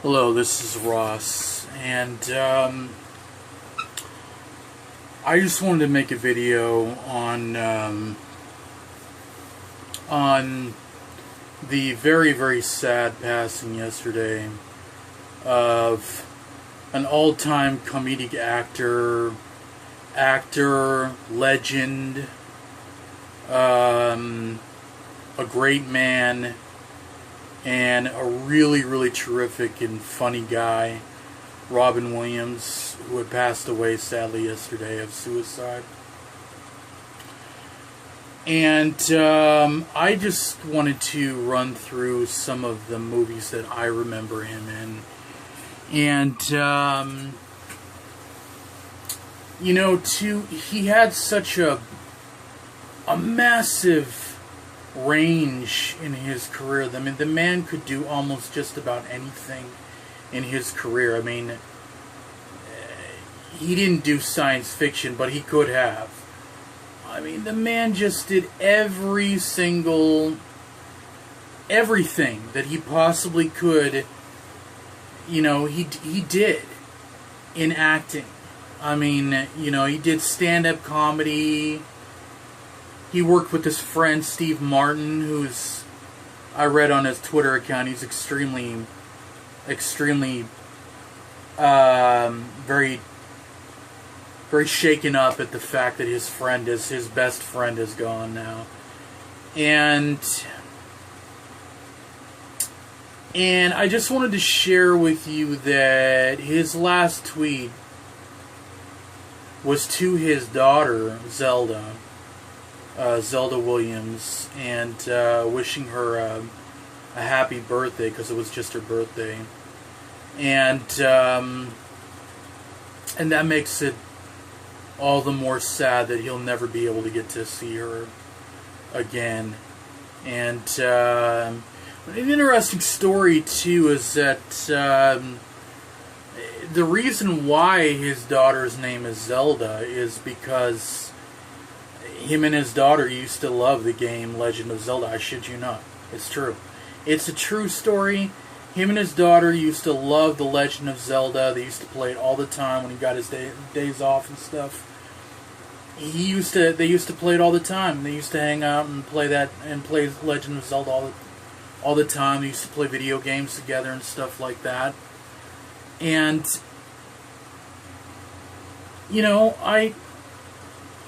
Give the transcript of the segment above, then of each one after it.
Hello, this is Ross, and I just wanted to make a video on the very, very sad passing yesterday of an all-time comedic actor, legend, a great man, and a really, really terrific and funny guy, Robin Williams, who had passed away sadly yesterday of suicide. And I just wanted to run through some of the movies that I remember him in. And, he had such a massive range in his career. I mean, the man could do almost just about anything in his career. I mean, he didn't do science fiction, but he could have. I mean, the man just did everything that he possibly could, he did in acting. I mean, he did stand-up comedy. He worked with his friend Steve Martin, who's, I read on his Twitter account, he's extremely, very, very shaken up at the fact that his best friend is gone now. And I just wanted to share with you that his last tweet was to his daughter, Zelda Williams, and wishing her a happy birthday, because it was just her birthday. And that makes it all the more sad that he'll never be able to get to see her again. And an interesting story, too, is that the reason why his daughter's name is Zelda is because him and his daughter used to love the game Legend of Zelda. I shit you not. It's true. It's a true story. Him and his daughter used to love the Legend of Zelda. They used to play it all the time when he got his days off and stuff. They used to play it all the time. They used to hang out and play Legend of Zelda all the time. They used to play video games together and stuff like that. And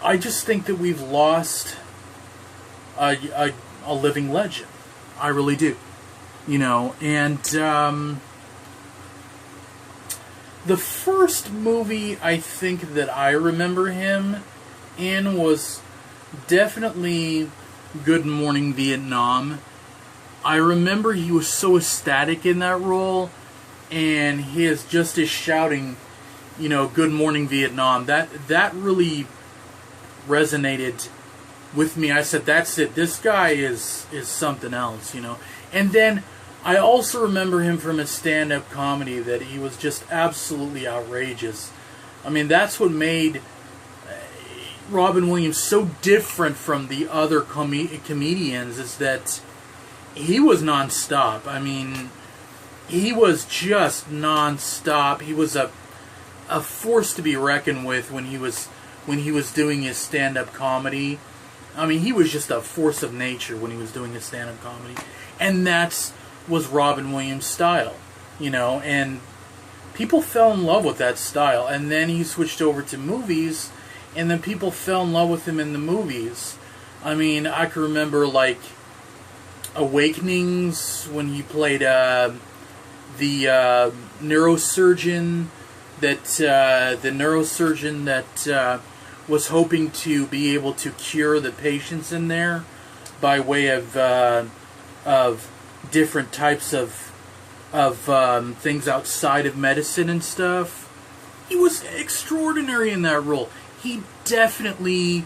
I just think that we've lost a living legend. I really do. And the first movie I think that I remember him in was definitely Good Morning Vietnam. I remember he was so ecstatic in that role, and his shouting, Good Morning Vietnam, that really resonated with me. I said, that's it. This guy is something else, And then I also remember him from his stand-up comedy, that he was just absolutely outrageous. I mean, that's what made Robin Williams so different from the other comedians, is that he was nonstop. I mean, he was just nonstop. He was a force to be reckoned with when he was doing his stand-up comedy. I mean, he was just a force of nature when he was doing his stand-up comedy. And that was Robin Williams' style, and people fell in love with that style. And then he switched over to movies, and then people fell in love with him in the movies. I mean, I can remember, like, Awakenings, when he played the neurosurgeon that was hoping to be able to cure the patients in there by way of different types of things outside of medicine and stuff. He was extraordinary in that role. He definitely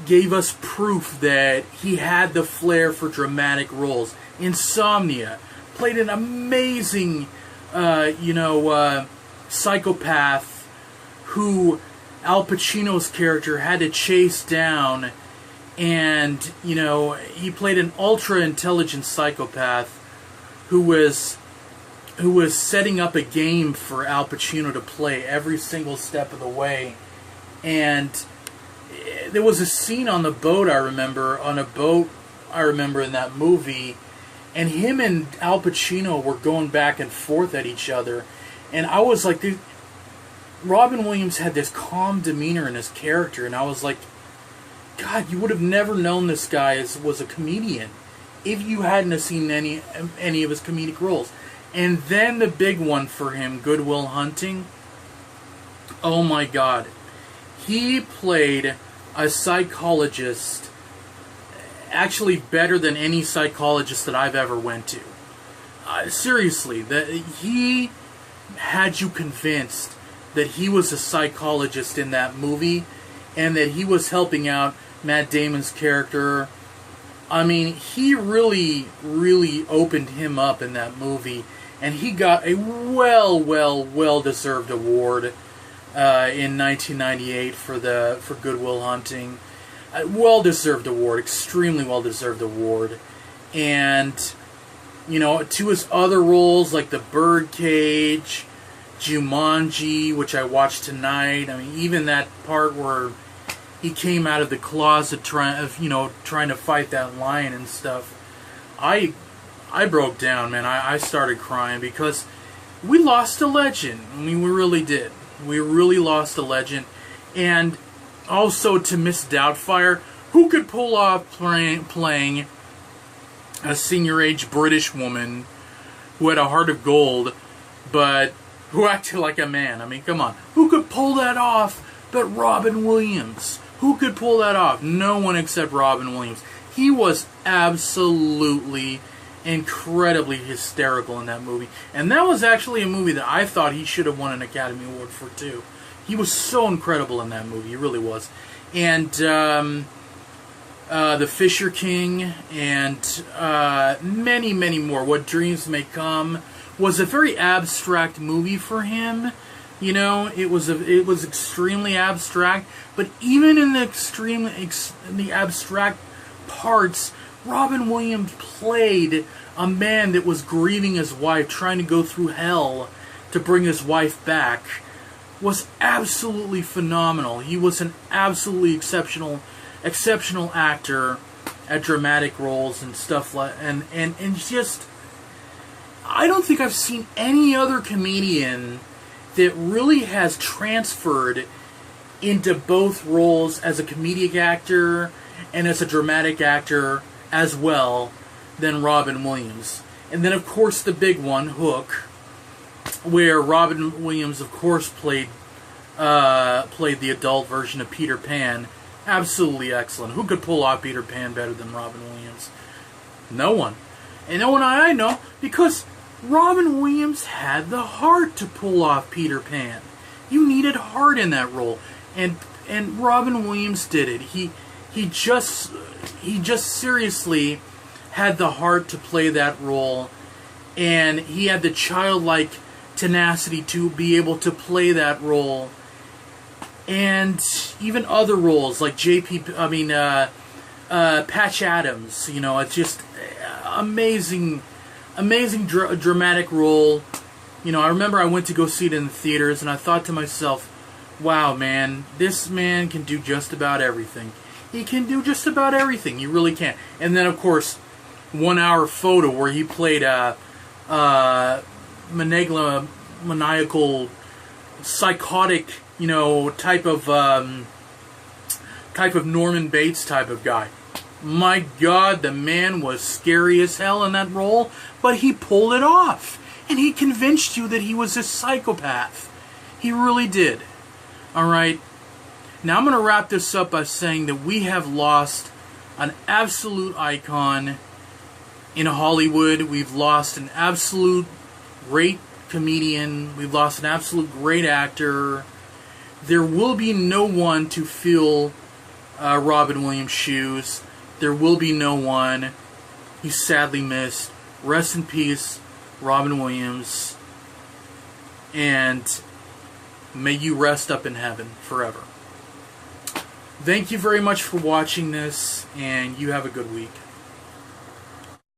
gave us proof that he had the flair for dramatic roles. Insomnia, played an amazing psychopath who Al Pacino's character had to chase down, and he played an ultra intelligent psychopath who was setting up a game for Al Pacino to play every single step of the way. And there was a scene on the boat, I remember in that movie, and him and Al Pacino were going back and forth at each other. And I was like, dude, Robin Williams had this calm demeanor in his character, and I was like, God, you would have never known this guy was a comedian if you hadn't have seen any of his comedic roles. And then the big one for him, Good Will Hunting. Oh my God. He played a psychologist actually better than any psychologist that I've ever went to. Seriously, that he had you convinced that he was a psychologist in that movie and that he was helping out Matt Damon's character. I mean, he really, really opened him up in that movie, and he got a well-deserved award in 1998 for Good Will Hunting. A well-deserved award, extremely well-deserved award. And, you know, to his other roles like The Birdcage, Jumanji, which I watched tonight. I mean, even that part where he came out of the closet trying to fight that lion and stuff. I broke down, man. I started crying because we lost a legend. I mean, we really did. We really lost a legend. And also to Miss Doubtfire, who could pull off playing a senior-age British woman who had a heart of gold, but who acted like a man? I mean, come on. Who could pull that off but Robin Williams? Who could pull that off? No one except Robin Williams. He was absolutely, incredibly hysterical in that movie. And that was actually a movie that I thought he should have won an Academy Award for, too. He was so incredible in that movie. He really was. And The Fisher King and many, many more. What Dreams May Come was a very abstract movie for him. You know, it was extremely abstract, but even in the abstract parts, Robin Williams played a man that was grieving his wife, trying to go through hell to bring his wife back. Was absolutely phenomenal. He was an absolutely exceptional actor at dramatic roles and stuff like and just I don't think I've seen any other comedian that really has transferred into both roles as a comedic actor and as a dramatic actor as well than Robin Williams. And then, of course, the big one, Hook, where Robin Williams, of course, played the adult version of Peter Pan. Absolutely excellent. Who could pull off Peter Pan better than Robin Williams? No one. And no one I know, because Robin Williams had the heart to pull off Peter Pan. You needed heart in that role, and Robin Williams did it. He just seriously had the heart to play that role, and he had the childlike tenacity to be able to play that role. And even other roles like Patch Adams. You know, it's just amazing dramatic role. You know, I remember I went to go see it in the theaters, and I thought to myself, wow, man, this man can do just about everything. He can do just about everything. He really can. And then, of course, 1 Hour Photo, where he played a maniacal, psychotic, you know, type of Norman Bates type of guy. My God, the man was scary as hell in that role, but he pulled it off. And he convinced you that he was a psychopath. He really did. Alright, now I'm going to wrap this up by saying that we have lost an absolute icon in Hollywood. We've lost an absolute great comedian. We've lost an absolute great actor. There will be no one to fill Robin Williams' shoes. There will be no one. He's sadly missed. Rest in peace, Robin Williams. And may you rest up in heaven forever. Thank you very much for watching this, and you have a good week.